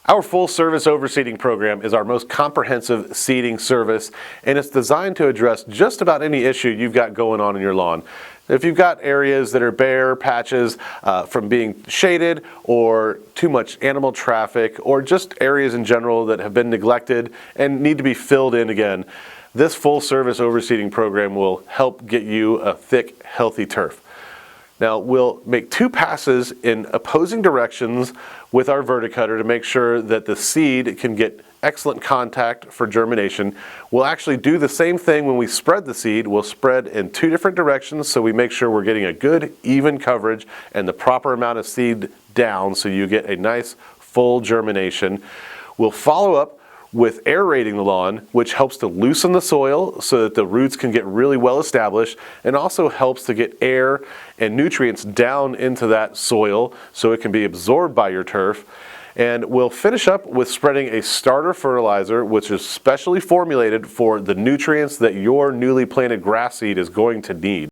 Our full-service overseeding program is our most comprehensive seeding service, and it's designed to address just about any issue you've got going on in your lawn. If you've got areas that are bare patches from being shaded, or too much animal traffic, or just areas in general that have been neglected and need to be filled in again, this full-service overseeding program will help get you a thick, healthy turf. Now, we'll make 2 passes in opposing directions with our verticutter to make sure that the seed can get excellent contact for germination. We'll actually do the same thing when we spread the seed. We'll spread in 2 different directions so we make sure we're getting a good, even coverage and the proper amount of seed down so you get a nice, full germination. We'll follow up with aerating the lawn, which helps to loosen the soil so that the roots can get really well established, and also helps to get air and nutrients down into that soil so it can be absorbed by your turf. And we'll finish up with spreading a starter fertilizer, which is specially formulated for the nutrients that your newly planted grass seed is going to need.